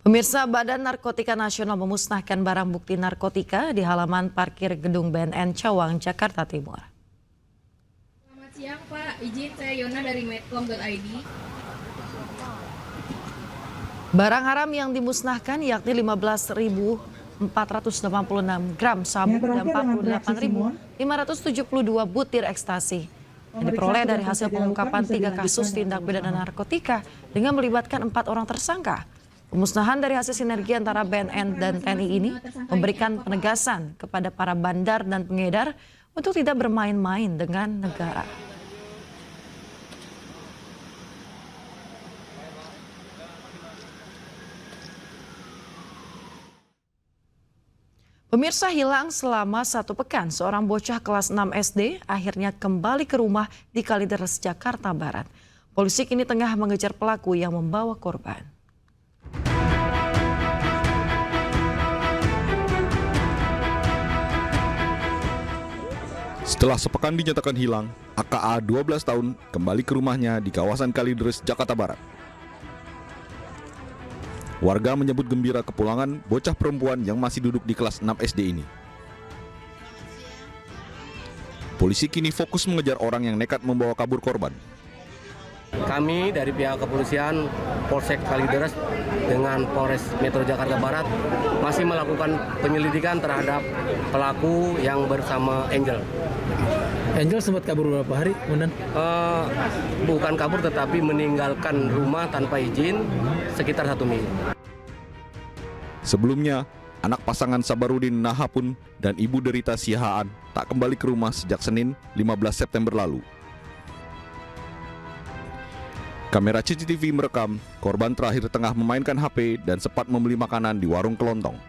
Pemirsa, Badan Narkotika Nasional memusnahkan barang bukti narkotika di halaman parkir gedung BNN Cawang, Jakarta Timur. Selamat siang Pak, izin saya Yona dari medcom.id. Barang haram yang dimusnahkan yakni 15.486 gram sabu dan 48.572 butir ekstasi. Yang diperoleh dari hasil pengungkapan 3 kasus tindak pidana narkotika dengan melibatkan 4 orang tersangka. Pemusnahan dari hasil sinergi antara BNN dan TNI ini memberikan penegasan kepada para bandar dan pengedar untuk tidak bermain-main dengan negara. Pemirsa, hilang selama 1 pekan, seorang bocah kelas 6 SD akhirnya kembali ke rumah di Kalideres, Jakarta Barat. Polisi kini tengah mengejar pelaku yang membawa korban. Setelah sepekan dinyatakan hilang, AKA 12 tahun kembali ke rumahnya di kawasan Kalideres, Jakarta Barat. Warga menyebut gembira kepulangan bocah perempuan yang masih duduk di kelas 6 SD ini. Polisi kini fokus mengejar orang yang nekat membawa kabur korban. Kami dari pihak kepolisian Polsek Kalideres dengan Polres Metro Jakarta Barat masih melakukan penyelidikan terhadap pelaku yang bersama Angel. Angel sempat kabur berapa hari, kemudian? Bukan kabur tetapi meninggalkan rumah tanpa izin sekitar 1 minggu. Sebelumnya, anak pasangan Sabarudin Nahapun dan Ibu Derita Sihaan tak kembali ke rumah sejak Senin 15 September lalu. Kamera CCTV merekam korban terakhir tengah memainkan HP dan sempat membeli makanan di warung kelontong.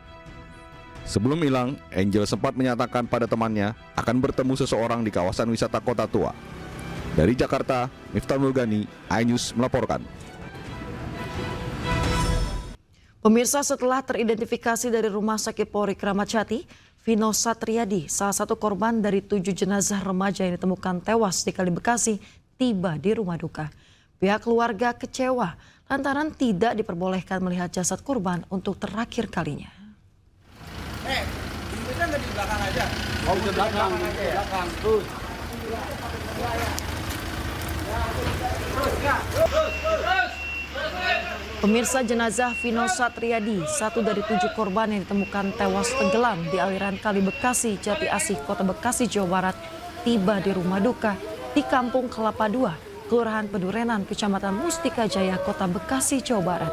Sebelum hilang, Angel sempat menyatakan pada temannya akan bertemu seseorang di kawasan wisata Kota Tua. Dari Jakarta, Miftah Nurgani, iNews melaporkan. Pemirsa, setelah teridentifikasi dari Rumah Sakit Polri Kramat Jati, Vino Satriadi, salah satu korban dari 7 jenazah remaja yang ditemukan tewas di Kali Bekasi, tiba di rumah duka. Pihak keluarga kecewa lantaran tidak diperbolehkan melihat jasad korban untuk terakhir kalinya. Ini kan di belakang aja. Oh, di belakang aja ya. Belakang terus. Pemirsa, jenazah Vino Satriadi, satu dari 7 korban yang ditemukan tewas tenggelam di aliran Kali Bekasi, Jati Asih, Kota Bekasi, Jawa Barat, tiba di rumah duka di Kampung Kelapa II, Kelurahan Pedurenan, Kecamatan Mustika Jaya, Kota Bekasi, Jawa Barat.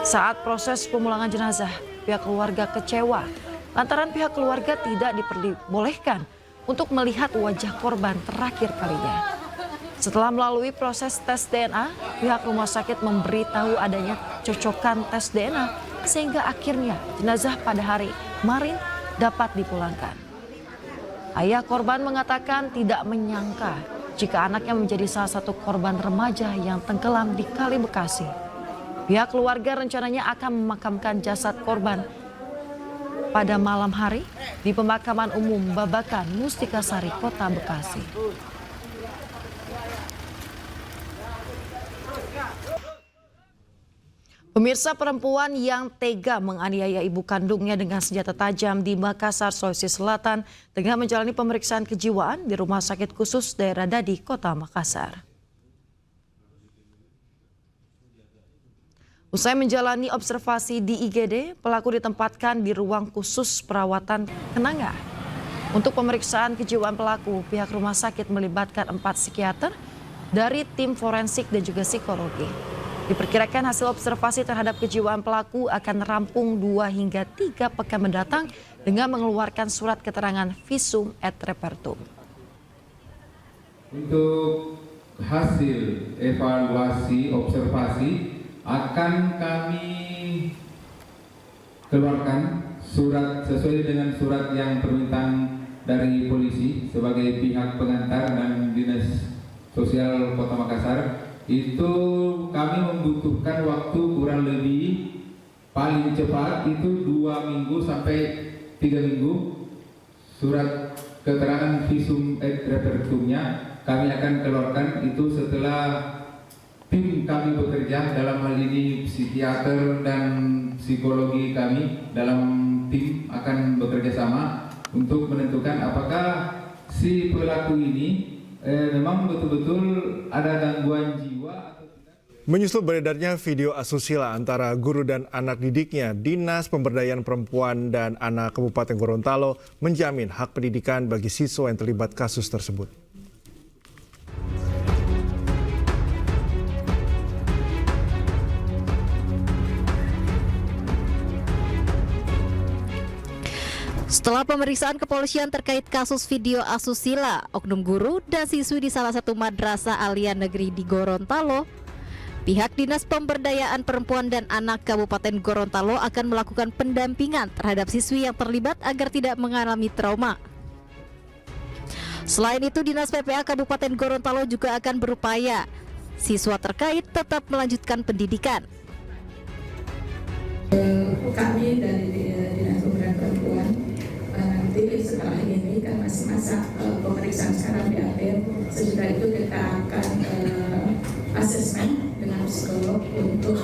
Saat proses pemulangan jenazah, pihak keluarga kecewa lantaran pihak keluarga tidak diperbolehkan untuk melihat wajah korban terakhir kalinya. Setelah melalui proses tes DNA, pihak rumah sakit memberitahu adanya cocokan tes DNA sehingga akhirnya jenazah pada hari kemarin dapat dipulangkan. Ayah korban mengatakan tidak menyangka jika anaknya menjadi salah satu korban remaja yang tenggelam di Kali Bekasi. Pihak keluarga rencananya akan memakamkan jasad korban pada malam hari di pemakaman umum Babakan, Mustikasari, Kota Bekasi. Pemirsa, perempuan yang tega menganiaya ibu kandungnya dengan senjata tajam di Makassar, Sulawesi Selatan tengah menjalani pemeriksaan kejiwaan di Rumah Sakit Khusus Daerah Dadi, Kota Makassar. Usai menjalani observasi di IGD, pelaku ditempatkan di ruang khusus perawatan kenanga. Untuk pemeriksaan kejiwaan pelaku, pihak rumah sakit melibatkan 4 psikiater dari tim forensik dan juga psikologi. Diperkirakan hasil observasi terhadap kejiwaan pelaku akan rampung 2 hingga 3 pekan mendatang dengan mengeluarkan surat keterangan visum et repertum. Untuk hasil evaluasi observasi akan kami keluarkan surat sesuai dengan surat yang permintaan dari polisi sebagai pihak pengantar dan Dinas Sosial Kota Makassar. Itu kami membutuhkan waktu kurang lebih paling cepat itu 2 minggu sampai 3 minggu. Surat keterangan visum et repertumnya kami akan keluarkan itu setelah tim kami bekerja, dalam hal ini psikiater dan psikologi kami dalam tim akan bekerja sama untuk menentukan apakah si pelaku ini memang betul-betul ada gangguan jiwa atau tidak. Menyusul beredarnya video asusila antara guru dan anak didiknya, Dinas Pemberdayaan Perempuan dan Anak Kabupaten Gorontalo menjamin hak pendidikan bagi siswa yang terlibat kasus tersebut. Setelah pemeriksaan kepolisian terkait kasus video asusila oknum guru dan siswi di salah satu madrasah aliyah negeri di Gorontalo, pihak Dinas Pemberdayaan Perempuan dan Anak Kabupaten Gorontalo akan melakukan pendampingan terhadap siswi yang terlibat agar tidak mengalami trauma. Selain itu, Dinas PPA Kabupaten Gorontalo juga akan berupaya siswa terkait tetap melanjutkan pendidikan. Kami dari Dinas Pemberdayaan Perempuan nanti setelah ini kan masih masa pemeriksaan sekarang di akhir, sesudah itu kita akan asesmen dengan psikolog untuk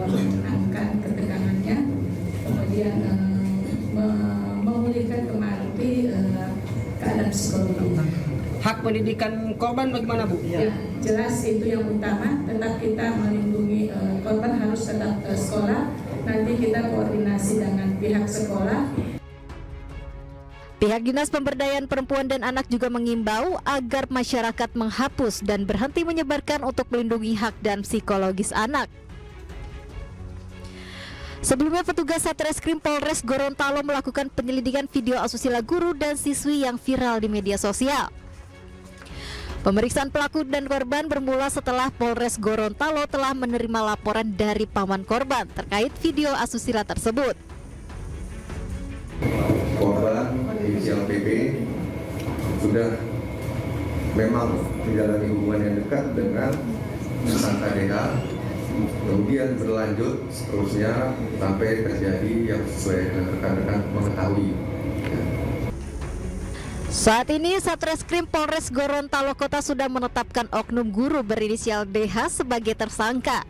menenangkan ketegangannya, kemudian memulihkan kembali keadaan psikologi. Hak pendidikan korban bagaimana, Bu? Ya, jelas itu yang utama, tetap kita melindungi korban harus tetap sekolah. Nanti kita koordinasi dengan pihak sekolah. Pihak Dinas Pemberdayaan Perempuan dan Anak juga mengimbau agar masyarakat menghapus dan berhenti menyebarkan untuk melindungi hak dan psikologis anak. Sebelumnya, petugas Satreskrim Polres Gorontalo melakukan penyelidikan video asusila guru dan siswi yang viral di media sosial. Pemeriksaan pelaku dan korban bermula setelah Polres Gorontalo telah menerima laporan dari paman korban terkait video asusila tersebut. Korban inisial PP sudah memang menjalani hubungan yang dekat dengan tersangka DH, kemudian berlanjut seterusnya sampai terjadi yang sesuai dengan rekan-rekan mengetahui. Saat ini Satreskrim Polres Gorontalo Kota sudah menetapkan oknum guru berinisial DH sebagai tersangka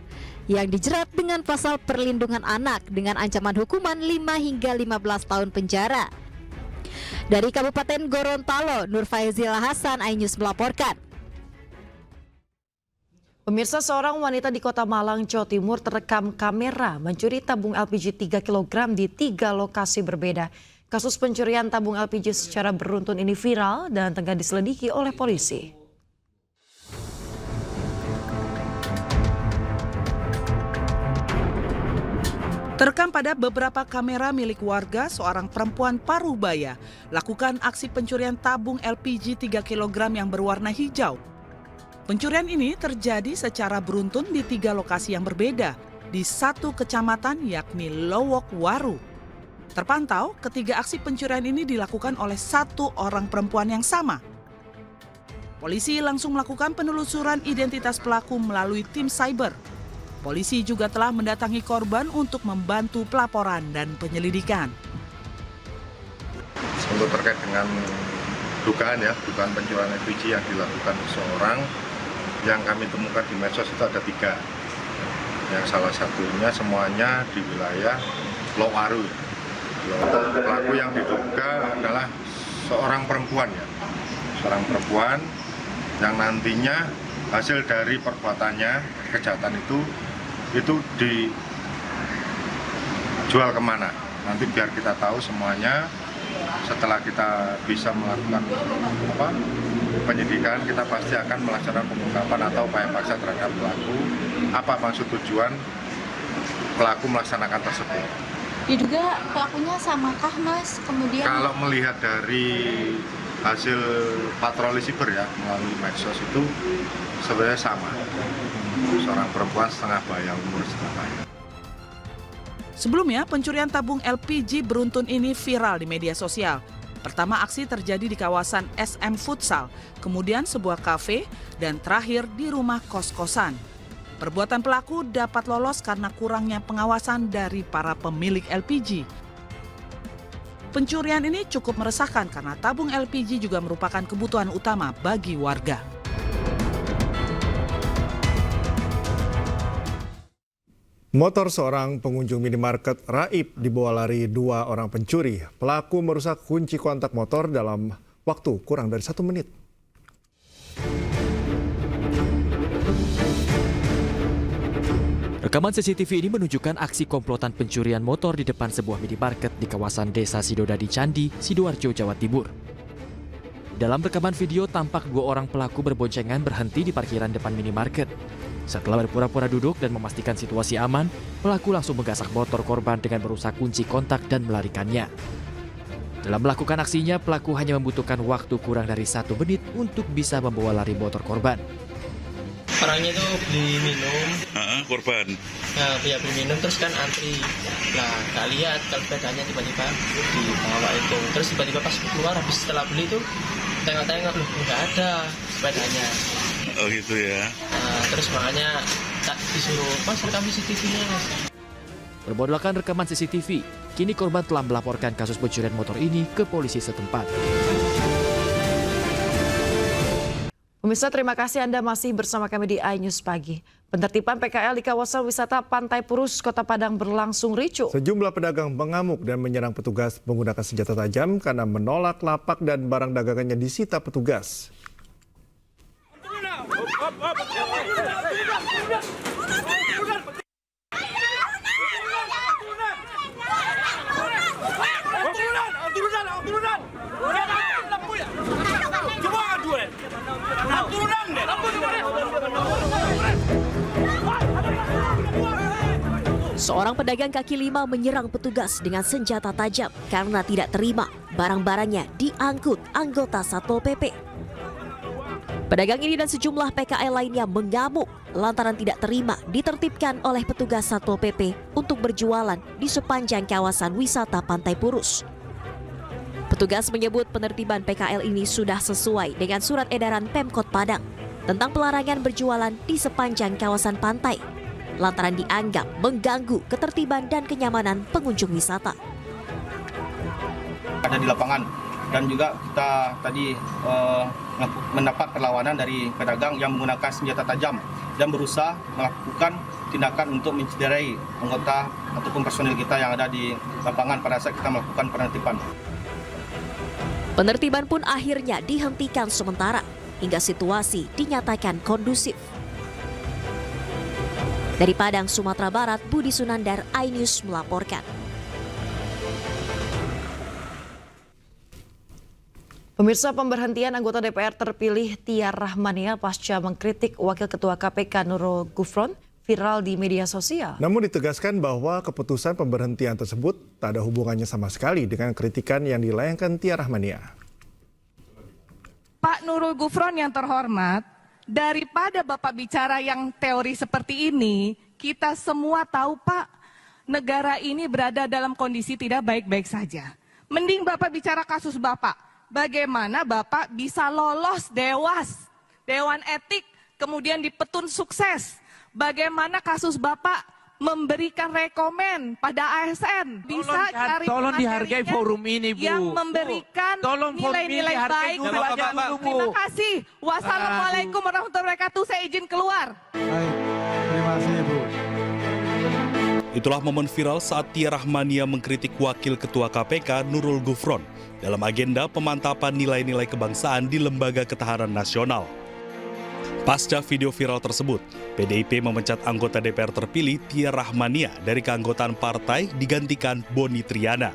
yang dijerat dengan pasal perlindungan anak dengan ancaman hukuman 5 hingga 15 tahun penjara. Dari Kabupaten Gorontalo, Nur Faizil Hasan, iNews melaporkan. Pemirsa, seorang wanita di Kota Malang, Jawa Timur terekam kamera mencuri tabung LPG 3 kg di 3 lokasi berbeda. Kasus pencurian tabung LPG secara beruntun ini viral dan tengah diselidiki oleh polisi. Terekam pada beberapa kamera milik warga, seorang perempuan Parubaya lakukan aksi pencurian tabung LPG 3 kg yang berwarna hijau. Pencurian ini terjadi secara beruntun di 3 lokasi yang berbeda di 1 kecamatan yakni Lowok Waru. Terpantau, ketiga aksi pencurian ini dilakukan oleh 1 orang perempuan yang sama. Polisi langsung melakukan penelusuran identitas pelaku melalui tim cyber. Polisi juga telah mendatangi korban untuk membantu pelaporan dan penyelidikan. Untuk terkait dengan dugaan pencurian LPG yang dilakukan seseorang yang kami temukan di medsos itu ada 3. Yang salah satunya semuanya di wilayah Lowaru. Pelaku yang diduga adalah seorang perempuan seorang perempuan yang nantinya hasil dari perbuatannya kejahatan itu dijual kemana. Nanti biar kita tahu semuanya. Setelah kita bisa melakukan penyidikan, kita pasti akan melaksanakan pengungkapan atau upaya paksa terhadap pelaku. Apa maksud tujuan pelaku melaksanakan tersebut? Diduga pelakunya samakah, Mas? Kemudian kalau melihat dari hasil patroli siber melalui medsos itu sebenarnya sama. Seorang perempuan setengah baya, umur setengah baya. Sebelumnya, pencurian tabung LPG beruntun ini viral di media sosial. Pertama aksi terjadi di kawasan SM Futsal, kemudian sebuah kafe, dan terakhir di rumah kos-kosan. Perbuatan pelaku dapat lolos karena kurangnya pengawasan dari para pemilik LPG. Pencurian ini cukup meresahkan karena tabung LPG juga merupakan kebutuhan utama bagi warga. Motor seorang pengunjung minimarket raib dibawa lari 2 orang pencuri. Pelaku merusak kunci kontak motor dalam waktu kurang dari 1 menit. Rekaman CCTV ini menunjukkan aksi komplotan pencurian motor di depan sebuah minimarket di kawasan Desa Sidodadi Candi, Sidoarjo, Jawa Timur. Dalam rekaman video tampak 2 orang pelaku berboncengan berhenti di parkiran depan minimarket. Setelah berpura-pura duduk dan memastikan situasi aman, pelaku langsung menggasak motor korban dengan merusak kunci kontak dan melarikannya. Dalam melakukan aksinya, pelaku hanya membutuhkan waktu kurang dari 1 menit untuk bisa membawa lari motor korban. Orangnya tuh beli minum, korban. Nah, beli minum terus kan antri. Nah, tak lihat kalau sepedanya tiba-tiba dibawa itu. Terus tiba-tiba pas keluar habis setelah beli tuh tengok-tengok loh nggak ada sepedanya. Oh gitu ya. Nah, terus makanya tak disuruh mas rekam CCTV-nya mas. Bermodalkan rekaman CCTV, kini korban telah melaporkan kasus pencurian motor ini ke polisi setempat. Pemirsa, terima kasih Anda masih bersama kami di iNews Pagi. Penertiban PKL di kawasan wisata Pantai Purus, Kota Padang berlangsung ricuh. Sejumlah pedagang mengamuk dan menyerang petugas menggunakan senjata tajam karena menolak lapak dan barang dagangannya disita petugas. Seorang pedagang kaki lima menyerang petugas dengan senjata tajam karena tidak terima barang-barangnya diangkut anggota Satpol PP. Pedagang ini dan sejumlah PKL lainnya mengamuk lantaran tidak terima ditertibkan oleh petugas Satpol PP untuk berjualan di sepanjang kawasan wisata Pantai Purus. Petugas menyebut penertiban PKL ini sudah sesuai dengan surat edaran Pemkot Padang tentang pelarangan berjualan di sepanjang kawasan pantai, lantaran dianggap mengganggu ketertiban dan kenyamanan pengunjung wisata. Ada di lapangan dan juga kita tadi mendapat perlawanan dari pedagang yang menggunakan senjata tajam dan berusaha melakukan tindakan untuk mencederai anggota ataupun personil kita yang ada di lapangan pada saat kita melakukan penertiban. Penertiban pun akhirnya dihentikan sementara hingga situasi dinyatakan kondusif. Dari Padang, Sumatera Barat, Budi Sunandar, iNews melaporkan. Pemirsa, pemberhentian anggota DPR terpilih Tia Rahmania pasca mengkritik Wakil Ketua KPK Nurul Gufron viral di media sosial. Namun ditegaskan bahwa keputusan pemberhentian tersebut tak ada hubungannya sama sekali dengan kritikan yang dilayangkan Tia Rahmania. Pak Nurul Gufron yang terhormat, daripada Bapak bicara yang teori seperti ini, kita semua tahu Pak, negara ini berada dalam kondisi tidak baik-baik saja. Mending Bapak bicara kasus Bapak, bagaimana Bapak bisa lolos Dewan Etik, kemudian dipetun sukses. Bagaimana kasus Bapak memberikan rekomen pada ASN. Bisa cari tolong dihargai forum ini, Bu. Yang memberikan nilai-nilai baik. Terima kasih. Wassalamualaikum warahmatullahi wabarakatuh. Saya izin keluar. Baik, terima kasih, Bu. Itulah momen viral saat Tia Rahmania mengkritik Wakil Ketua KPK Nurul Gufron dalam agenda pemantapan nilai-nilai kebangsaan di Lembaga Ketahanan Nasional. Pasca video viral tersebut, PDIP memecat anggota DPR terpilih Tia Rahmania dari keanggotaan partai digantikan Boni Triana.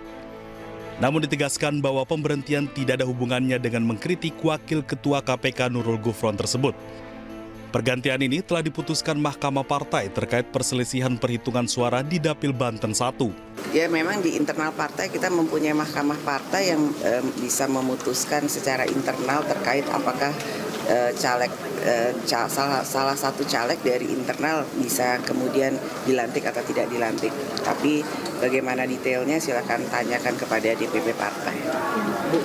Namun ditegaskan bahwa pemberhentian tidak ada hubungannya dengan mengkritik Wakil Ketua KPK Nurul Gufron tersebut. Pergantian ini telah diputuskan Mahkamah Partai terkait perselisihan perhitungan suara di Dapil Banten 1. Ya memang di internal partai kita mempunyai Mahkamah Partai yang bisa memutuskan secara internal terkait apakah salah satu caleg dari internal bisa kemudian dilantik atau tidak dilantik. Tapi bagaimana detailnya silakan tanyakan kepada DPP partai. Bu,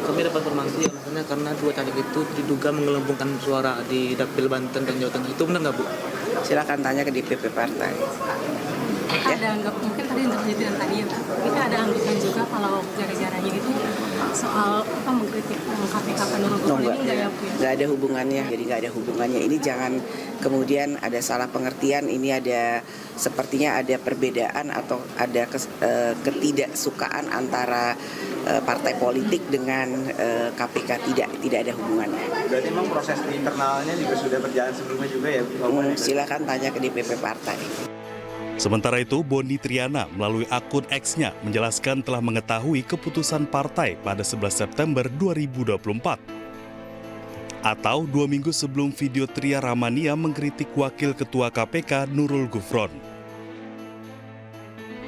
kami dapat informasi alasannya karena dua caleg itu diduga menggelembungkan suara di Dapil Banten dan Jawa Tengah. Itu benar nggak, Bu? Silakan tanya ke DPP partai. Ada anggap mungkin tadi untuk lanjutin tadi ya, kita ada anggapan juga kalau gara-garanya itu soal apa mengkritik KPK menurut ini enggak ya Bu? Nggak ada hubungannya, jadi nggak ada hubungannya. Ini jangan kemudian ada salah pengertian, ini ada sepertinya ada perbedaan atau ada ketidaksukaan antara partai politik dengan KPK, tidak ada hubungannya. Berarti memang proses internalnya juga sudah berjalan sebelumnya juga ya? Silakan tanya ke DPP partai. Sementara itu, Boni Triana melalui akun X-nya menjelaskan telah mengetahui keputusan partai pada 11 September 2024. Atau 2 minggu sebelum video Tria Rahmania mengkritik Wakil Ketua KPK Nurul Gufron.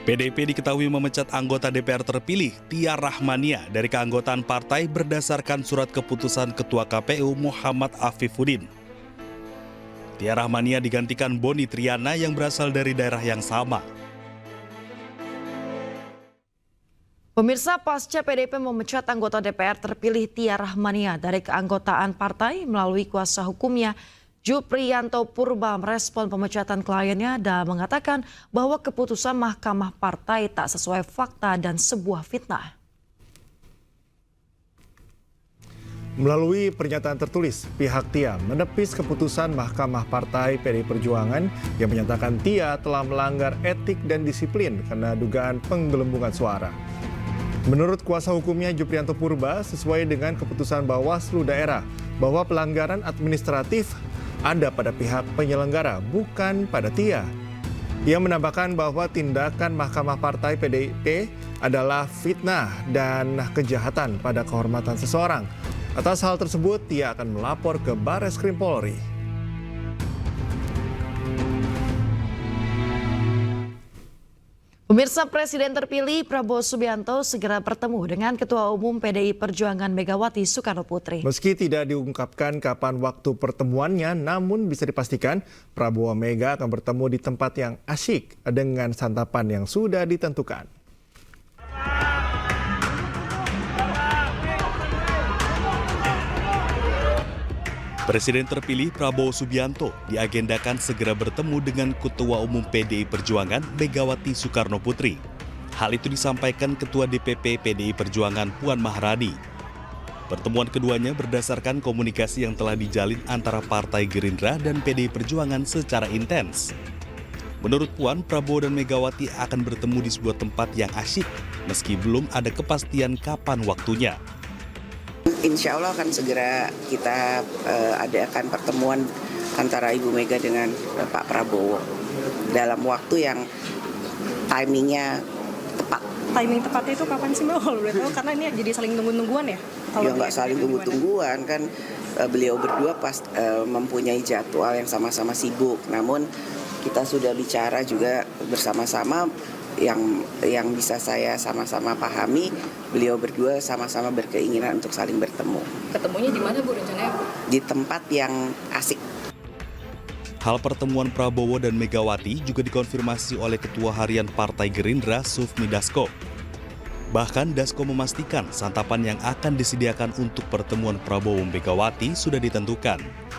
PDIP diketahui memecat anggota DPR terpilih Tia Rahmania dari keanggotaan partai berdasarkan surat keputusan Ketua KPU Muhammad Afifuddin. Tia Rahmania digantikan Boni Triana yang berasal dari daerah yang sama. Pemirsa, pasca PDIP memecat anggota DPR terpilih Tia Rahmania dari keanggotaan partai melalui kuasa hukumnya, Jupriyanto Purba merespon pemecatan kliennya dan mengatakan bahwa keputusan Mahkamah Partai tak sesuai fakta dan sebuah fitnah. Melalui pernyataan tertulis, pihak Tia menepis keputusan Mahkamah Partai PDI Perjuangan yang menyatakan Tia telah melanggar etik dan disiplin karena dugaan penggelembungan suara. Menurut kuasa hukumnya Jupriyanto Purba, sesuai dengan keputusan Bawaslu daerah bahwa pelanggaran administratif ada pada pihak penyelenggara, bukan pada Tia. Ia menambahkan bahwa tindakan Mahkamah Partai PDIP adalah fitnah dan kejahatan pada kehormatan seseorang. Atas hal tersebut, Tia akan melapor ke Barreskrim Polri. Pemirsa, Presiden terpilih Prabowo Subianto segera bertemu dengan Ketua Umum PDI Perjuangan Megawati Soekarnoputri. Meski tidak diungkapkan kapan waktu pertemuannya, namun bisa dipastikan Prabowo Mega akan bertemu di tempat yang asyik dengan santapan yang sudah ditentukan. Presiden terpilih Prabowo Subianto diagendakan segera bertemu dengan Ketua Umum PDI Perjuangan Megawati Soekarnoputri. Hal itu disampaikan Ketua DPP PDI Perjuangan Puan Maharani. Pertemuan keduanya berdasarkan komunikasi yang telah dijalin antara Partai Gerindra dan PDI Perjuangan secara intens. Menurut Puan, Prabowo dan Megawati akan bertemu di sebuah tempat yang asyik, meski belum ada kepastian kapan waktunya. Insya Allah akan segera kita adakan pertemuan antara Ibu Mega dengan Pak Prabowo dalam waktu yang timingnya tepat. Timing tepatnya itu kapan sih Mbak? Kalau boleh tahu, karena ini jadi saling tunggu-tungguan ya? Ya nggak saling tunggu-tungguan kan, beliau berdua mempunyai jadwal yang sama-sama sibuk. Namun kita sudah bicara juga bersama-sama. Yang bisa saya sama-sama pahami, beliau berdua sama-sama berkeinginan untuk saling bertemu. Ketemunya di mana Bu rencananya? Di tempat yang asik. Hal pertemuan Prabowo dan Megawati juga dikonfirmasi oleh Ketua Harian Partai Gerindra Sufmi Dasko. Bahkan Dasko memastikan santapan yang akan disediakan untuk pertemuan Prabowo Megawati sudah ditentukan.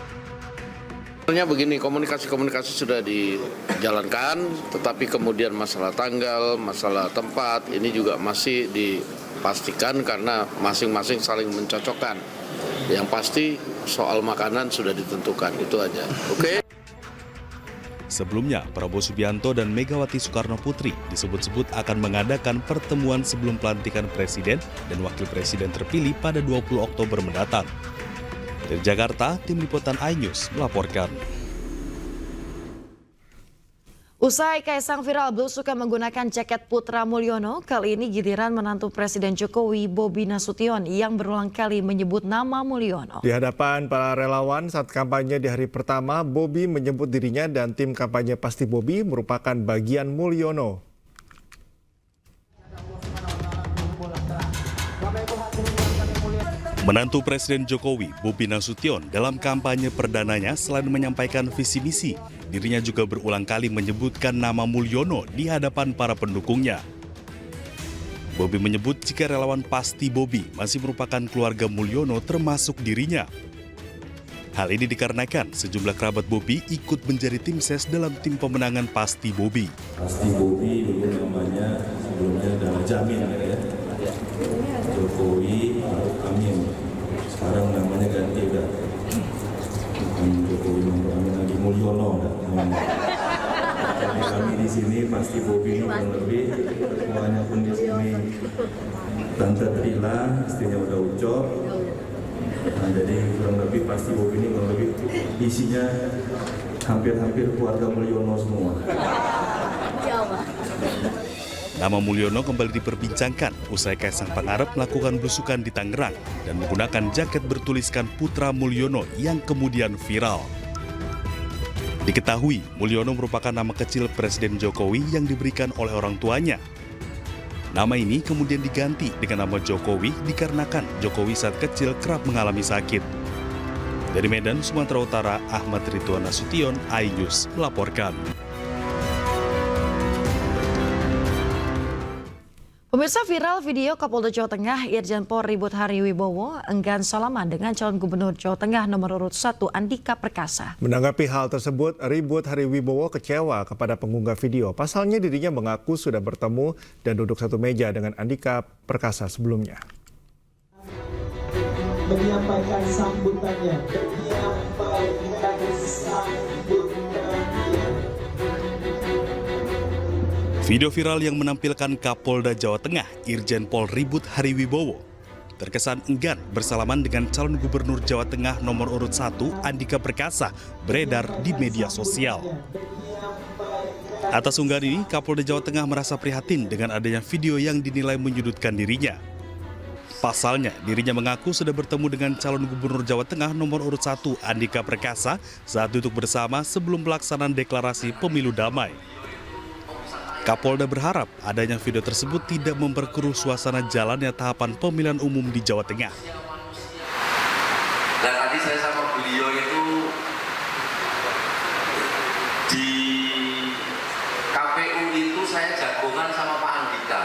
Sebenarnya begini, komunikasi sudah dijalankan, tetapi kemudian masalah tanggal, masalah tempat, ini juga masih dipastikan karena masing-masing saling mencocokkan. Yang pasti soal makanan sudah ditentukan, itu aja. Oke? Sebelumnya, Prabowo Subianto dan Megawati Soekarnoputri disebut-sebut akan mengadakan pertemuan sebelum pelantikan Presiden dan Wakil Presiden terpilih pada 20 Oktober mendatang. Dari Jakarta, Tim Liputan iNews melaporkan. Usai Kaisang viral belusukan menggunakan jaket Putra Mulyono, kali ini giliran menantu Presiden Jokowi Bobi Nasution yang berulang kali menyebut nama Mulyono. Di hadapan para relawan saat kampanye di hari pertama, Bobi menyebut dirinya dan tim kampanye Pasti Bobi merupakan bagian Mulyono. Menantu Presiden Jokowi, Bobi Nasution, dalam kampanye perdananya selain menyampaikan visi misi, dirinya juga berulang kali menyebutkan nama Mulyono di hadapan para pendukungnya. Bobi menyebut jika relawan Pasti Bobi masih merupakan keluarga Mulyono termasuk dirinya. Hal ini dikarenakan sejumlah kerabat Bobi ikut menjadi tim ses dalam tim pemenangan Pasti Bobi. Pasti Bobi dulu namanya sebelumnya adalah Jamin ya. Jokowi Maruf Amin. Sekarang namanya ganti udah. Bukan Jokowi Maruf Amin lagi Mulyono namanya. Kami di sini Pasti Bobi ini kurang lebih semuanya pun di sini Tante Trila, istrinya udah Ucok. Nah, jadi kurang lebih Pasti Bobi ini kurang lebih isinya hampir-hampir keluarga Mulyono semua. Nama Mulyono kembali diperbincangkan usai Kaisang Pangarep melakukan belusukan di Tangerang dan menggunakan jaket bertuliskan Putra Mulyono yang kemudian viral. Diketahui, Mulyono merupakan nama kecil Presiden Jokowi yang diberikan oleh orang tuanya. Nama ini kemudian diganti dengan nama Jokowi dikarenakan Jokowi saat kecil kerap mengalami sakit. Dari Medan, Sumatera Utara, Ahmad Ridwan Nasution, iNews melaporkan. Pemirsa, viral video Kapolda Jawa Tengah Irjen Pol Ribut Hariwibowo enggan salaman dengan calon gubernur Jawa Tengah nomor urut 1 Andika Perkasa. Menanggapi hal tersebut, Ribut Hariwibowo kecewa kepada pengunggah video. Pasalnya dirinya mengaku sudah bertemu dan duduk satu meja dengan Andika Perkasa sebelumnya. Menyampaikan sambutannya. Video viral yang menampilkan Kapolda Jawa Tengah, Irjen Pol Ribut Hariwibowo, terkesan enggan bersalaman dengan calon gubernur Jawa Tengah nomor urut 1 Andika Perkasa beredar di media sosial. Atas unggahan ini, Kapolda Jawa Tengah merasa prihatin dengan adanya video yang dinilai menyudutkan dirinya. Pasalnya, dirinya mengaku sudah bertemu dengan calon gubernur Jawa Tengah nomor urut 1 Andika Perkasa saat duduk bersama sebelum pelaksanaan deklarasi pemilu damai. Kapolda berharap adanya video tersebut tidak memperkeruh suasana jalannya tahapan pemilihan umum di Jawa Tengah. Dan tadi saya sama beliau itu di KPU itu saya jagongan sama Pak Andika,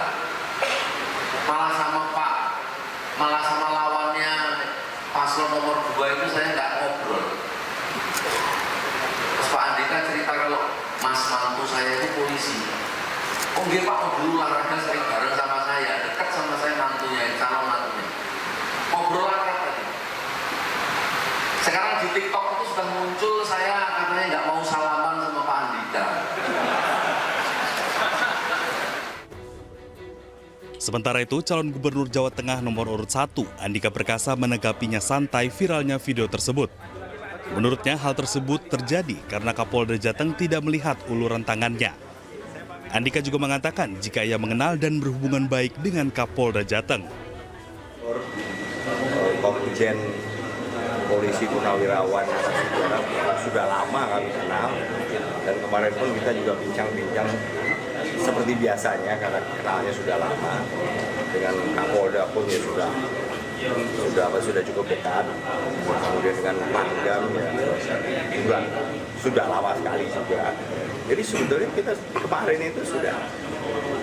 malah sama lawannya paslon nomor 2 itu saya nggak ngobrol. Terus Pak Andika cerita kalau mas mantu saya itu polisi. Oh nggih Pak, dulu olahraga sering bareng sama saya, dekat sama saya mantunya, calon mantunya. Ngobrol akrab tadi. Sekarang di TikTok itu sudah muncul saya katanya nggak mau salaman sama Pak Andika. Sementara itu, calon gubernur Jawa Tengah nomor urut 1 Andika Perkasa menanggapinya santai viralnya video tersebut. Menurutnya hal tersebut terjadi karena Kapolda Jateng tidak melihat uluran tangannya. Andika juga mengatakan jika ia mengenal dan berhubungan baik dengan Kapolda Jateng. Komjen Polisi Purnawirawan sudah lama kami kenal, dan kemarin pun kita juga bincang-bincang seperti biasanya karena kenalnya sudah lama. Dengan Kapolda pun ya sudah cukup dekat. Kemudian dengan Pangdam ya sudah lama sekali juga. Jadi sebetulnya kita kemarin itu sudah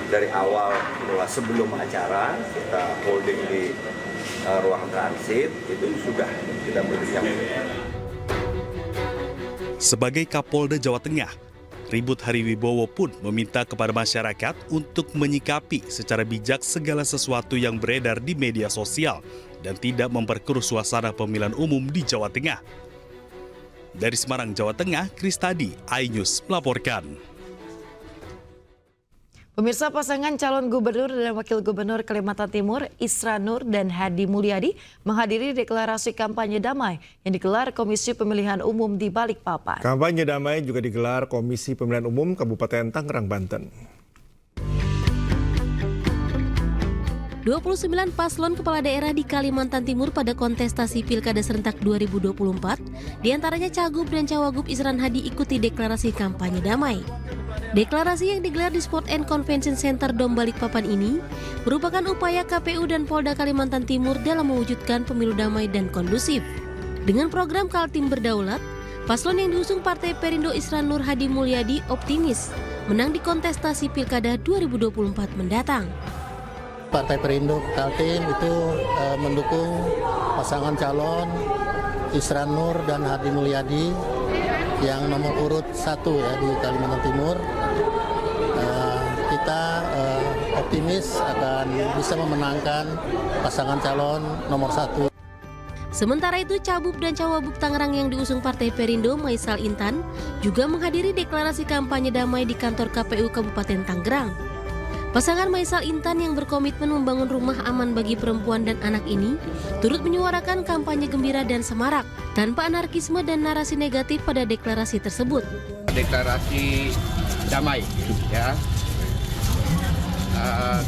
dari awal mulai sebelum acara kita holding di ruang transit itu sudah kita berbincang. Sebagai Kapolda Jawa Tengah, Ribut Hariwibowo pun meminta kepada masyarakat untuk menyikapi secara bijak segala sesuatu yang beredar di media sosial dan tidak memperkeruh suasana pemilihan umum di Jawa Tengah. Dari Semarang, Jawa Tengah, Kristadi, iNews melaporkan. Pemirsa, pasangan calon gubernur dan wakil gubernur Kalimantan Timur, Isra Nur dan Hadi Mulyadi menghadiri deklarasi kampanye damai yang digelar Komisi Pemilihan Umum di Balikpapan. Kampanye damai juga digelar Komisi Pemilihan Umum Kabupaten Tangerang, Banten. 29 paslon kepala daerah di Kalimantan Timur pada kontestasi Pilkada Serentak 2024, diantaranya Cagup dan Cawagup Isran Hadi ikuti deklarasi kampanye damai. Deklarasi yang digelar di Sport and Convention Center Dom Balikpapan ini merupakan upaya KPU dan Polda Kalimantan Timur dalam mewujudkan pemilu damai dan kondusif. Dengan program Kaltim Berdaulat, paslon yang diusung Partai Perindo Isran Nur Hadi Mulyadi optimis menang di kontestasi Pilkada 2024 mendatang. Partai Perindo Kaltim itu mendukung pasangan calon Isran Nur dan Hadi Mulyadi yang nomor urut 1 ya di Kalimantan Timur. Kita optimis akan bisa memenangkan pasangan calon nomor 1. Sementara itu, Cagup dan Cawagup Tangerang yang diusung Partai Perindo, Maisal Intan, juga menghadiri deklarasi kampanye damai di kantor KPU Kabupaten Tangerang. Pasangan Maisal Intan yang berkomitmen membangun rumah aman bagi perempuan dan anak ini turut menyuarakan kampanye gembira dan semarak tanpa anarkisme dan narasi negatif pada deklarasi tersebut. Deklarasi damai, ya.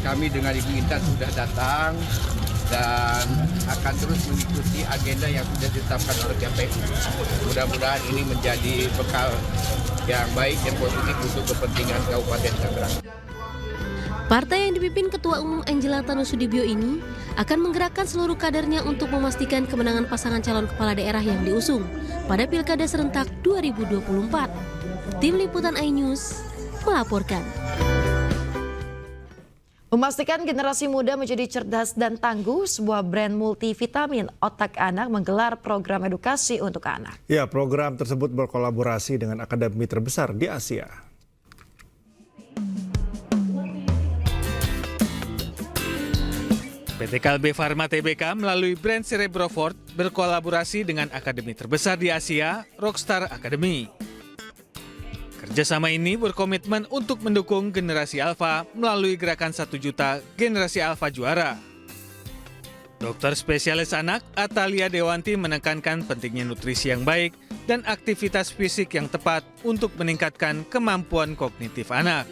Kami dengan Ibu Intan sudah datang dan akan terus mengikuti agenda yang sudah ditetapkan oleh KPU. Mudah-mudahan ini menjadi bekal yang baik dan positif untuk kepentingan Kabupaten Tangerang. Partai yang dipimpin Ketua Umum Angela Tanusudibyo ini akan menggerakkan seluruh kadernya untuk memastikan kemenangan pasangan calon kepala daerah yang diusung pada Pilkada serentak 2024. Tim Liputan iNews melaporkan. Memastikan generasi muda menjadi cerdas dan tangguh, sebuah brand multivitamin Otak Anak menggelar program edukasi untuk anak. Ya, program tersebut berkolaborasi dengan akademi terbesar di Asia. PT Kalbe Pharma Tbk melalui brand Cerebrofort berkolaborasi dengan akademi terbesar di Asia, Rockstar Academy. Kerjasama ini berkomitmen untuk mendukung generasi alfa melalui gerakan 1 juta generasi alfa juara. Dokter spesialis anak Atalia Dewanti menekankan pentingnya nutrisi yang baik dan aktivitas fisik yang tepat untuk meningkatkan kemampuan kognitif anak.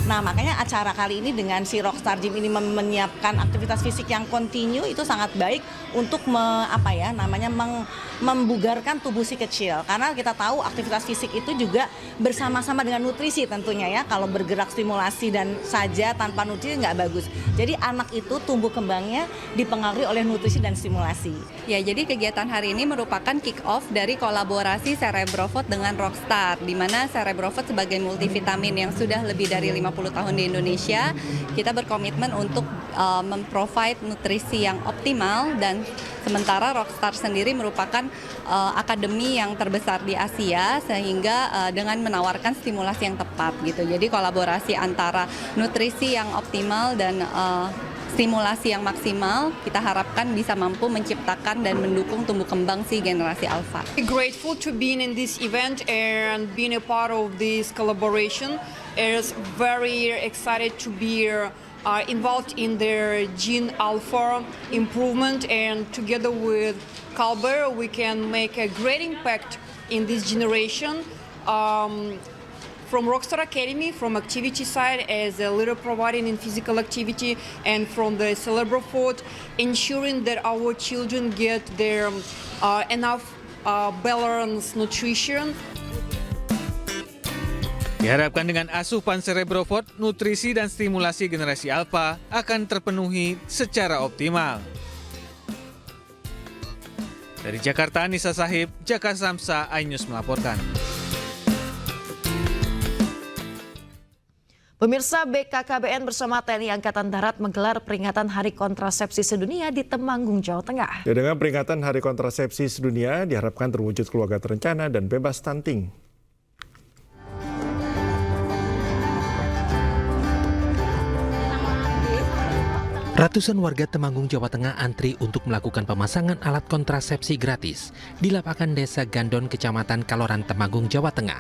Nah, makanya acara kali ini dengan si Rockstar Gym ini menyiapkan aktivitas fisik yang kontinu itu sangat baik untuk membugarkan tubuh si kecil. Karena kita tahu aktivitas fisik itu juga bersama-sama dengan nutrisi tentunya ya. Kalau bergerak stimulasi dan saja tanpa nutrisi nggak bagus. Jadi anak itu tumbuh kembangnya dipengaruhi oleh nutrisi dan stimulasi. Ya, jadi kegiatan hari ini merupakan kick-off dari kolaborasi Cerebrofort dengan Rockstar, di mana Cerebrofort sebagai multivitamin yang sudah lebih dari 50 tahun di Indonesia, kita berkomitmen untuk memprovide nutrisi yang optimal, dan sementara Rockstar sendiri merupakan akademi yang terbesar di Asia, sehingga dengan menawarkan stimulasi yang tepat gitu. Jadi kolaborasi antara nutrisi yang optimal dan stimulasi yang maksimal, kita harapkan bisa mampu menciptakan dan mendukung tumbuh kembang si generasi alpha. Grateful to being in this event and being a part of this collaboration. Is very excited to be involved in their gene alpha improvement, and together with Kalbe we can make a great impact in this generation. From Rockstar Academy, from activity side as a leader providing in physical activity, and from the Cerebrofort, ensuring that our children get their enough balanced nutrition. Diharapkan dengan asupan Cerebrofort, nutrisi dan stimulasi generasi alfa akan terpenuhi secara optimal. Dari Jakarta, Nisa Sahib, Jaka Samsa, iNews melaporkan. Pemirsa, BKKBN bersama TNI Angkatan Darat menggelar peringatan Hari Kontrasepsi Sedunia di Temanggung, Jawa Tengah. Ya, dengan peringatan Hari Kontrasepsi Sedunia diharapkan terwujud keluarga terencana dan bebas stunting. Ratusan warga Temanggung, Jawa Tengah antri untuk melakukan pemasangan alat kontrasepsi gratis di lapangan Desa Gandon, Kecamatan Kaloran, Temanggung, Jawa Tengah.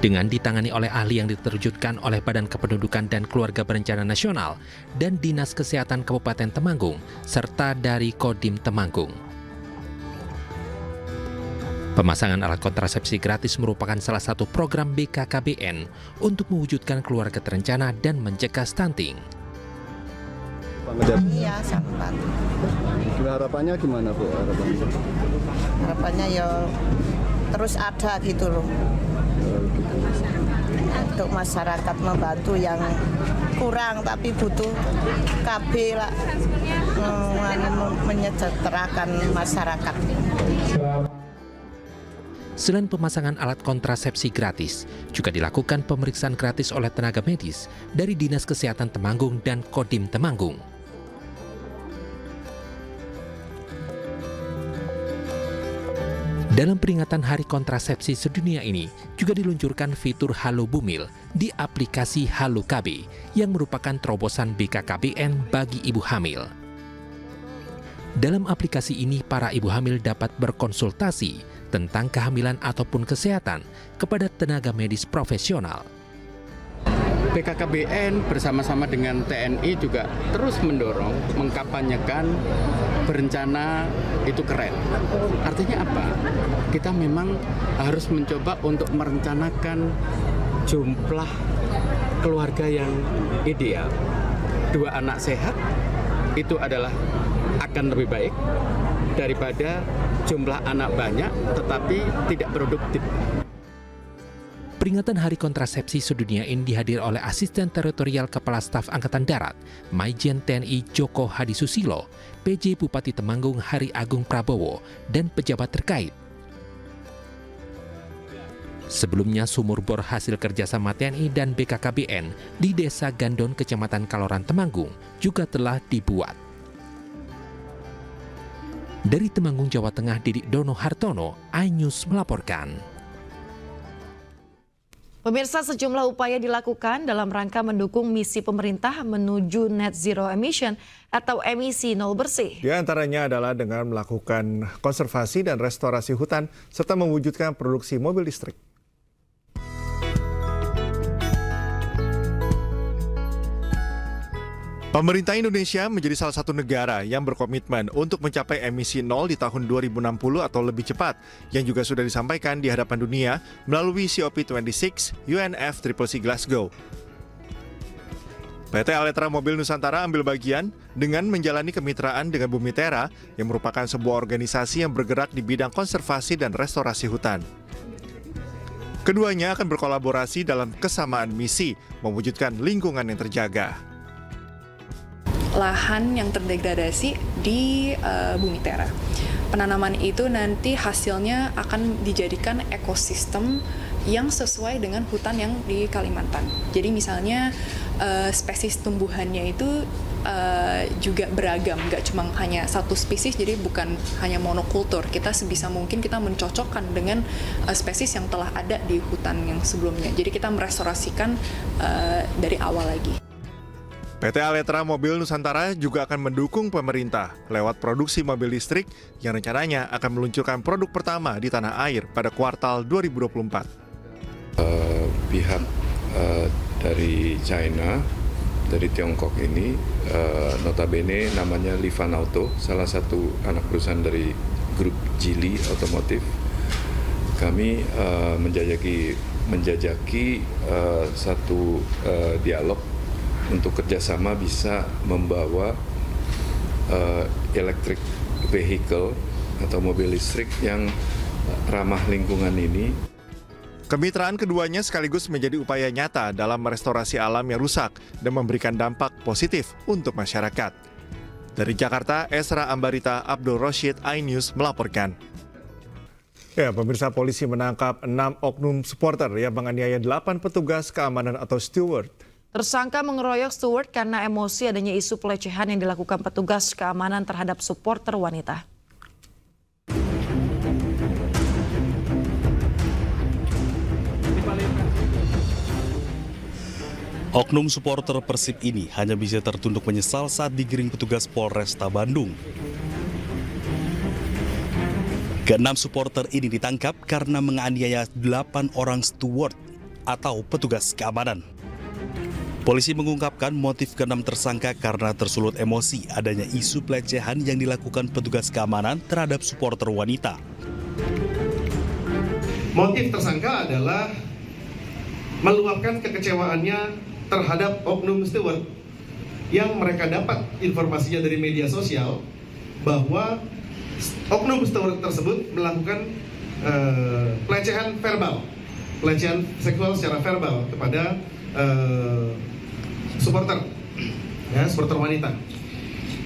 Dengan ditangani oleh ahli yang diterjunkan oleh Badan Kependudukan dan Keluarga Berencana Nasional dan Dinas Kesehatan Kabupaten Temanggung, serta dari Kodim Temanggung. Pemasangan alat kontrasepsi gratis merupakan salah satu program BKKBN untuk mewujudkan keluarga terencana dan mencegah stunting. Iya, sangat bantu. Harapannya gimana, Bu? Harapannya ya terus ada gitu loh. Untuk masyarakat membantu yang kurang tapi butuh KB lah, menyejahterakan masyarakat. Selain pemasangan alat kontrasepsi gratis, juga dilakukan pemeriksaan gratis oleh tenaga medis dari Dinas Kesehatan Temanggung dan Kodim Temanggung. Dalam peringatan Hari Kontrasepsi Sedunia ini juga diluncurkan fitur Halo Bumil di aplikasi Halo KB yang merupakan terobosan BKKBN bagi ibu hamil. Dalam aplikasi ini, para ibu hamil dapat berkonsultasi tentang kehamilan ataupun kesehatan kepada tenaga medis profesional. BKKBN bersama-sama dengan TNI juga terus mendorong, mengkampanyekan berencana itu keren. Artinya apa? Kita memang harus mencoba untuk merencanakan jumlah keluarga yang ideal. 2 anak sehat itu adalah akan lebih baik daripada jumlah anak banyak tetapi tidak produktif. Peringatan Hari Kontrasepsi Sedunia ini dihadiri oleh Asisten Teritorial Kepala Staf Angkatan Darat, Maijen TNI Joko Hadi Susilo, PJ Bupati Temanggung Hari Agung Prabowo, dan pejabat terkait. Sebelumnya, sumur bor hasil kerjasama TNI dan BKKBN di Desa Gandon, Kecamatan Kaloran, Temanggung juga telah dibuat. Dari Temanggung, Jawa Tengah, Didik Dono Hartono, iNews melaporkan. Pemirsa, sejumlah upaya dilakukan dalam rangka mendukung misi pemerintah menuju net zero emission atau emisi nol bersih. Di antaranya adalah dengan melakukan konservasi dan restorasi hutan serta mewujudkan produksi mobil listrik. Pemerintah Indonesia menjadi salah satu negara yang berkomitmen untuk mencapai emisi nol di tahun 2060 atau lebih cepat, yang juga sudah disampaikan di hadapan dunia melalui COP26 UNFCCC Glasgow. PT Aletra Mobil Nusantara ambil bagian dengan menjalani kemitraan dengan Bumitera yang merupakan sebuah organisasi yang bergerak di bidang konservasi dan restorasi hutan. Keduanya akan berkolaborasi dalam kesamaan misi mewujudkan lingkungan yang terjaga. Lahan yang terdegradasi di Bumitera. Penanaman itu nanti hasilnya akan dijadikan ekosistem yang sesuai dengan hutan yang di Kalimantan. Jadi misalnya spesies tumbuhannya itu juga beragam, nggak cuma hanya satu spesies, jadi bukan hanya monokultur. Kita sebisa mungkin kita mencocokkan dengan spesies yang telah ada di hutan yang sebelumnya. Jadi kita merestorasikan dari awal lagi. PT Aletra Mobil Nusantara juga akan mendukung pemerintah lewat produksi mobil listrik yang rencananya akan meluncurkan produk pertama di tanah air pada kuartal 2024. Pihak dari China, dari Tiongkok ini, notabene namanya Livan Auto, salah satu anak perusahaan dari grup Geely Otomotif. Kami menjajaki satu dialog untuk kerjasama bisa membawa electric vehicle atau mobil listrik yang ramah lingkungan ini. Kemitraan keduanya sekaligus menjadi upaya nyata dalam merestorasi alam yang rusak dan memberikan dampak positif untuk masyarakat. Dari Jakarta, Esra Ambarita Abdul Rashid, iNews melaporkan. Ya, pemirsa, polisi menangkap 6 oknum supporter yang menganiaya 8 petugas keamanan atau steward. Tersangka mengeroyok steward karena emosi adanya isu pelecehan yang dilakukan petugas keamanan terhadap supporter wanita. Oknum supporter Persib ini hanya bisa tertunduk menyesal saat digiring petugas Polresta Bandung. Ke-6 supporter ini ditangkap karena menganiaya 8 orang steward atau petugas keamanan. Polisi mengungkapkan motif ke-6 tersangka karena tersulut emosi adanya isu pelecehan yang dilakukan petugas keamanan terhadap supporter wanita. Motif tersangka adalah meluapkan kekecewaannya terhadap oknum steward yang mereka dapat informasinya dari media sosial bahwa oknum steward tersebut melakukan pelecehan seksual secara verbal kepada supporter wanita,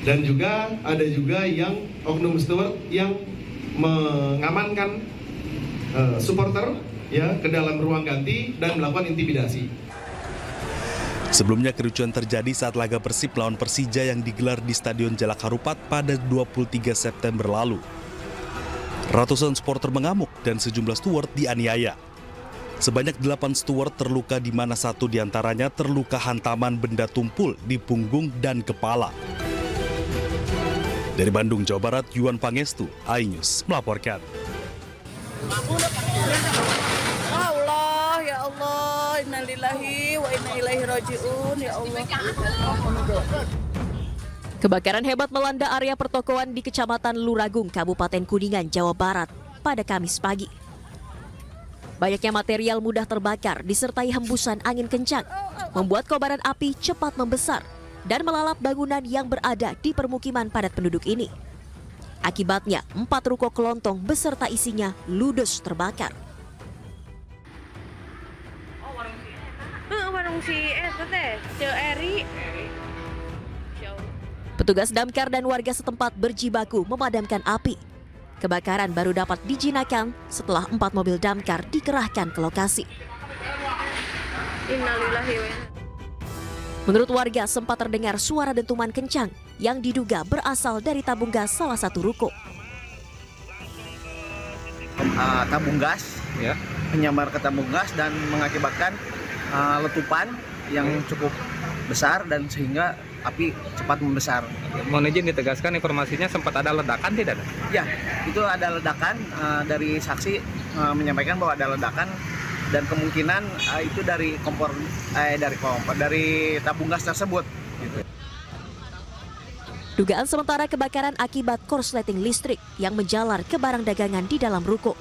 dan juga ada juga yang oknum steward yang mengamankan supporter ke dalam ruang ganti dan melakukan intimidasi. Sebelumnya kericuan terjadi saat laga Persib lawan Persija yang digelar di Stadion Jalak Harupat pada 23 September lalu. Ratusan supporter mengamuk dan sejumlah steward dianiaya. Sebanyak 8 steward terluka, di mana 1 diantaranya terluka hantaman benda tumpul di punggung dan kepala. Dari Bandung, Jawa Barat, Yuan Pangestu, iNews melaporkan. Allah, ya Allah, innalillahi wa inna ilaihi raji'un, ya Allah. Kebakaran hebat melanda area pertokoan di Kecamatan Luragung, Kabupaten Kuningan, Jawa Barat pada Kamis pagi. Banyaknya material mudah terbakar disertai hembusan angin kencang, membuat kobaran api cepat membesar dan melalap bangunan yang berada di permukiman padat penduduk ini. Akibatnya, 4 ruko kelontong beserta isinya ludes terbakar. Petugas damkar dan warga setempat berjibaku memadamkan api. Kebakaran baru dapat dijinakan setelah 4 mobil damkar dikerahkan ke lokasi. Menurut warga, sempat terdengar suara dentuman kencang yang diduga berasal dari tabung gas salah satu ruko. Tabung gas, ya, menyambar ke tabung gas dan mengakibatkan letupan yang cukup besar dan sehingga api cepat membesar. Mohon izin ditegaskan, informasinya sempat ada ledakan tidak? Ya, itu ada ledakan. Dari saksi menyampaikan bahwa ada ledakan dan kemungkinan itu dari tabung gas tersebut. Gitu. Dugaan sementara kebakaran akibat korsleting listrik yang menjalar ke barang dagangan di dalam ruko.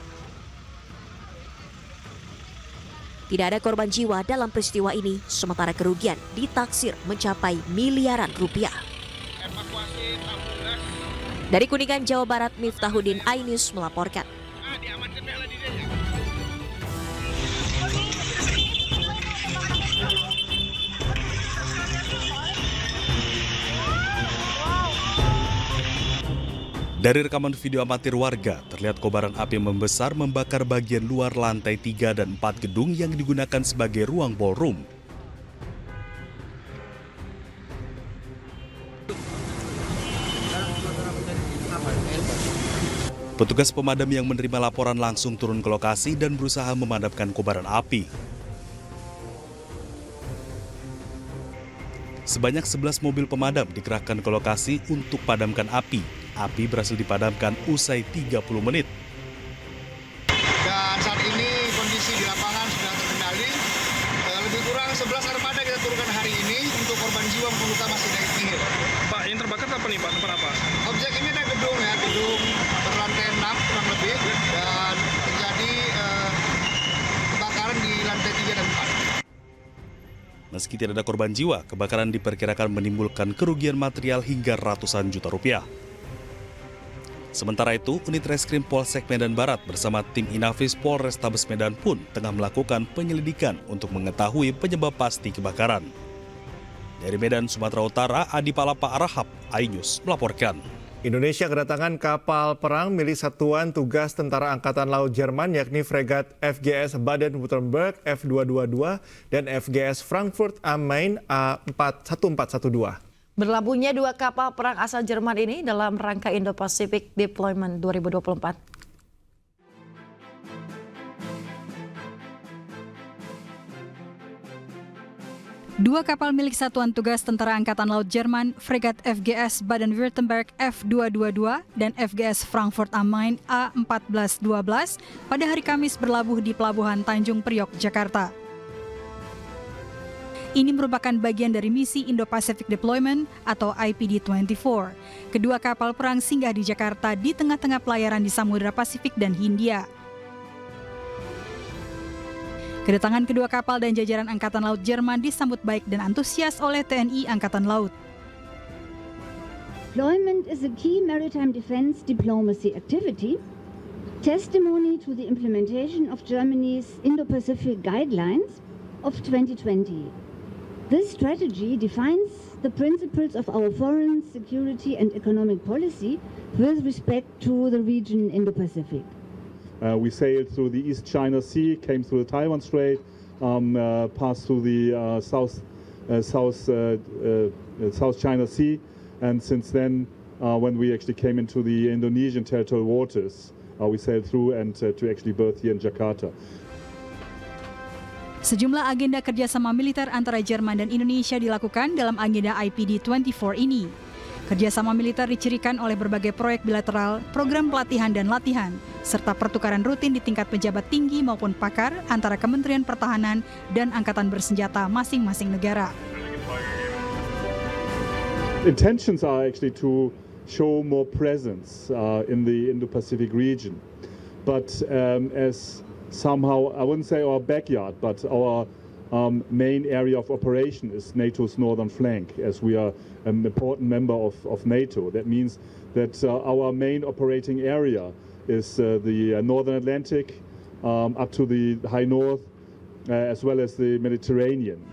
Tidak ada korban jiwa dalam peristiwa ini, sementara kerugian ditaksir mencapai miliaran rupiah. Dari Kuningan, Jawa Barat, Miftahuddin, iNews melaporkan. Dari rekaman video amatir warga, terlihat kobaran api membesar membakar bagian luar lantai 3 dan 4 gedung yang digunakan sebagai ruang ballroom. Petugas pemadam yang menerima laporan langsung turun ke lokasi dan berusaha memadamkan kobaran api. Sebanyak 11 mobil pemadam dikerahkan ke lokasi untuk padamkan api. Api berhasil dipadamkan usai 30 menit. Dan saat ini kondisi di lapangan sudah terkendali. Lebih kurang 11 armada kita turunkan hari ini. Untuk korban jiwa maupun luka masih tinggi. Pak, yang terbakar apa nih Pak? Tempat apa? Objek ini ada gedung ya, gedung berlantai 6 kurang lebih. Dan terjadi kebakaran di lantai 3 dan 4. Meski tidak ada korban jiwa, kebakaran diperkirakan menimbulkan kerugian material hingga ratusan juta rupiah. Sementara itu, unit reskrim Polsek Medan Barat bersama tim Inafis Polrestabes Medan pun tengah melakukan penyelidikan untuk mengetahui penyebab pasti kebakaran. Dari Medan, Sumatera Utara, Adi Palapa Arahap, iNews melaporkan. Indonesia kedatangan kapal perang milik Satuan Tugas Tentara Angkatan Laut Jerman yakni fregat FGS Baden-Württemberg F222 dan FGS Frankfurt am Main A1412. Berlabuhnya 2 kapal perang asal Jerman ini dalam rangka Indo-Pacific Deployment 2024. Dua kapal milik Satuan Tugas Tentara Angkatan Laut Jerman, fregat FGS Baden-Württemberg F222 dan FGS Frankfurt am Main A1412 pada hari Kamis berlabuh di Pelabuhan Tanjung Priok, Jakarta. Ini merupakan bagian dari misi Indo-Pacific Deployment atau IPD-24. Kedua kapal perang singgah di Jakarta di tengah-tengah pelayaran di Samudra Pasifik dan Hindia. Kedatangan kedua kapal dan jajaran Angkatan Laut Jerman disambut baik dan antusias oleh TNI Angkatan Laut. Deployment is a key maritime defense diplomacy activity, testimony to the implementation of Germany's Indo-Pacific Guidelines of 2020. This strategy defines the principles of our foreign, security and economic policy with respect to the region Indo-Pacific. We sailed through the East China Sea, came through the Taiwan Strait, passed through the South China Sea, and since then, when we actually came into the Indonesian territorial waters, we sailed through and to actually berth here in Jakarta. Sejumlah agenda kerjasama militer antara Jerman dan Indonesia dilakukan dalam agenda IPD24 ini. Kerjasama militer dicirikan oleh berbagai proyek bilateral, program pelatihan dan latihan, serta pertukaran rutin di tingkat pejabat tinggi maupun pakar antara Kementerian Pertahanan dan Angkatan Bersenjata masing-masing negara. Intentions are actually to show more presence in the Indo-Pacific region, but as somehow, I wouldn't say our backyard, but our main area of operation is NATO's northern flank, as we are an important member of NATO. That means that our main operating area is the Northern Atlantic up to the High North, as well as the Mediterranean.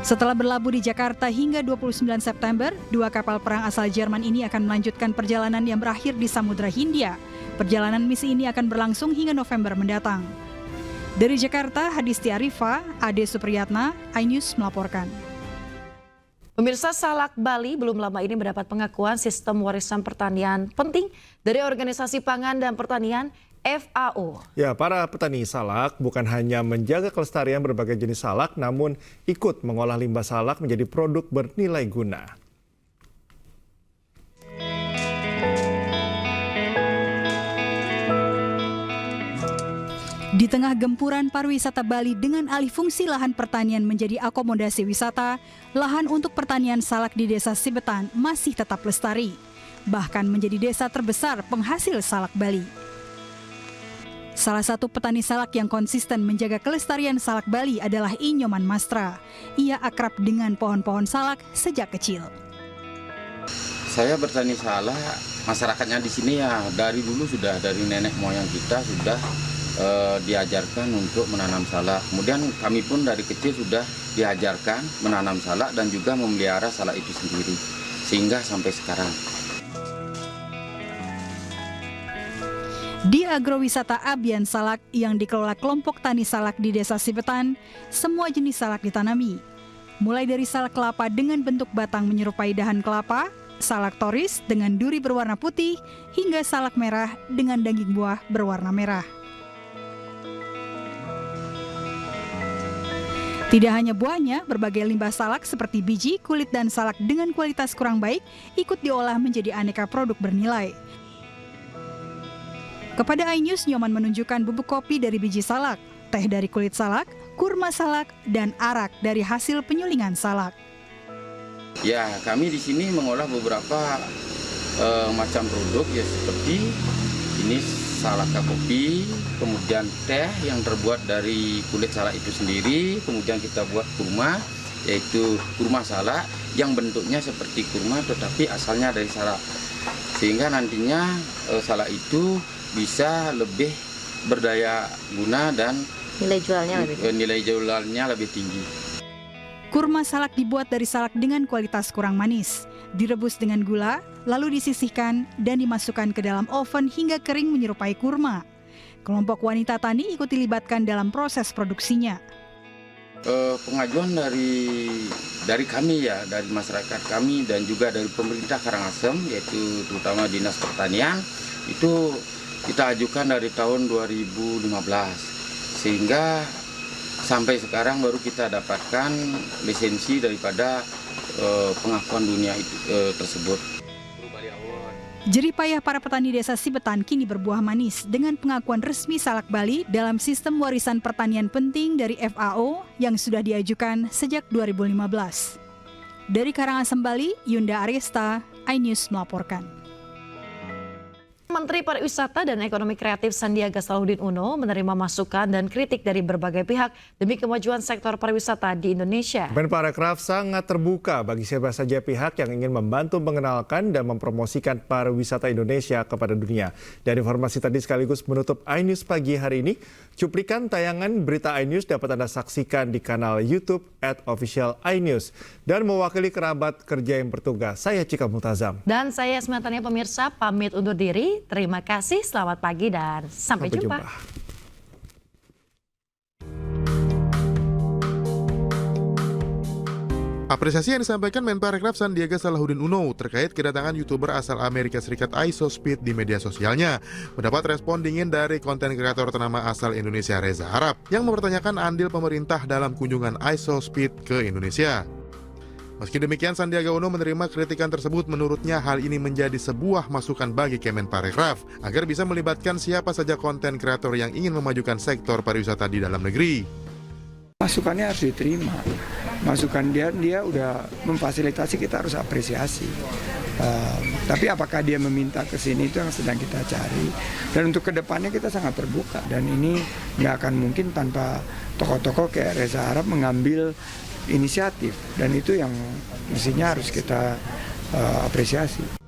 Setelah berlabuh di Jakarta hingga 29 September, 2 kapal perang asal Jerman ini akan melanjutkan perjalanan yang berakhir di Samudra Hindia. Perjalanan misi ini akan berlangsung hingga November mendatang. Dari Jakarta, Hadisti Arifa, Ade Supriyatna, iNews melaporkan. Pemirsa, salak Bali belum lama ini mendapat pengakuan sistem warisan pertanian penting dari Organisasi Pangan dan Pertanian FAO. Ya, para petani salak bukan hanya menjaga kelestarian berbagai jenis salak, namun ikut mengolah limbah salak menjadi produk bernilai guna. Di tengah gempuran pariwisata Bali dengan alih fungsi lahan pertanian menjadi akomodasi wisata, lahan untuk pertanian salak di Desa Sibetan masih tetap lestari, bahkan menjadi desa terbesar penghasil salak Bali. Salah satu petani salak yang konsisten menjaga kelestarian salak Bali adalah Inyoman Mastra. Ia akrab dengan pohon-pohon salak sejak kecil. Saya bertani salak, masyarakatnya di sini ya dari dulu sudah, dari nenek moyang kita sudah diajarkan untuk menanam salak. Kemudian kami pun dari kecil sudah diajarkan menanam salak dan juga memelihara salak itu sendiri, sehingga sampai sekarang. Di agrowisata Abian Salak yang dikelola kelompok tani salak di Desa Sibetan, semua jenis salak ditanami. Mulai dari salak kelapa dengan bentuk batang menyerupai dahan kelapa, salak toris dengan duri berwarna putih, hingga salak merah dengan daging buah berwarna merah. Tidak hanya buahnya, berbagai limbah salak seperti biji, kulit, dan salak dengan kualitas kurang baik ikut diolah menjadi aneka produk bernilai. Kepada iNews, Nyoman menunjukkan bubuk kopi dari biji salak, teh dari kulit salak, kurma salak, dan arak dari hasil penyulingan salak. Ya, kami di sini mengolah beberapa macam produk ya, seperti ini salak kopi, kemudian teh yang terbuat dari kulit salak itu sendiri, kemudian kita buat kurma, yaitu kurma salak yang bentuknya seperti kurma tetapi asalnya dari salak. Sehingga nantinya salak itu bisa lebih berdaya guna dan nilai jualnya lebih tinggi. Kurma salak dibuat dari salak dengan kualitas kurang manis, direbus dengan gula, lalu disisihkan dan dimasukkan ke dalam oven hingga kering menyerupai kurma. Kelompok wanita tani ikut dilibatkan dalam proses produksinya. Pengajuan dari kami ya, dari masyarakat kami dan juga dari pemerintah Karangasem, yaitu terutama Dinas Pertanian, itu kita ajukan dari tahun 2015, sehingga sampai sekarang baru kita dapatkan lisensi daripada pengakuan dunia itu, tersebut. Jerih payah para petani Desa Sibetan kini berbuah manis dengan pengakuan resmi salak Bali dalam sistem warisan pertanian penting dari FAO yang sudah diajukan sejak 2015. Dari Karangasem, Bali, Yunda Arista, iNews melaporkan. Menteri Pariwisata dan Ekonomi Kreatif Sandiaga Salahuddin Uno menerima masukan dan kritik dari berbagai pihak demi kemajuan sektor pariwisata di Indonesia. Menparekraf sangat terbuka bagi siapa saja pihak yang ingin membantu mengenalkan dan mempromosikan pariwisata Indonesia kepada dunia. Dan informasi tadi sekaligus menutup iNews pagi hari ini. Cuplikan tayangan berita iNews dapat Anda saksikan di kanal YouTube @official_iNews. Dan mewakili kerabat kerja yang bertugas, saya Cika Multazam. Dan saya Sematania pemirsa pamit undur diri. Terima kasih, selamat pagi dan sampai jumpa. Apresiasi yang disampaikan Menparekraf Sandiaga Salahuddin Uno terkait kedatangan YouTuber asal Amerika Serikat ISOSpeed di media sosialnya mendapat respon dingin dari konten kreator ternama asal Indonesia Reza Arab yang mempertanyakan andil pemerintah dalam kunjungan ISOSpeed ke Indonesia. Meski demikian, Sandiaga Uno menerima kritikan tersebut. Menurutnya hal ini menjadi sebuah masukan bagi Kemenparekraf agar bisa melibatkan siapa saja konten kreator yang ingin memajukan sektor pariwisata di dalam negeri. Masukannya harus diterima. Masukan dia udah memfasilitasi, kita harus apresiasi. Tapi apakah dia meminta ke sini, itu yang sedang kita cari. Dan untuk kedepannya kita sangat terbuka. Dan ini nggak akan mungkin tanpa tokoh-tokoh kayak Reza Arab mengambil inisiatif. Dan itu yang mestinya harus kita apresiasi.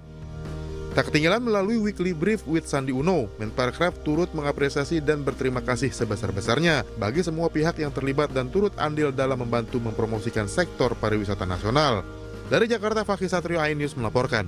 Tak ketinggalan melalui Weekly Brief with Sandi Uno, Menparekraf turut mengapresiasi dan berterima kasih sebesar-besarnya bagi semua pihak yang terlibat dan turut andil dalam membantu mempromosikan sektor pariwisata nasional. Dari Jakarta, Fakih Satrio, iNews melaporkan.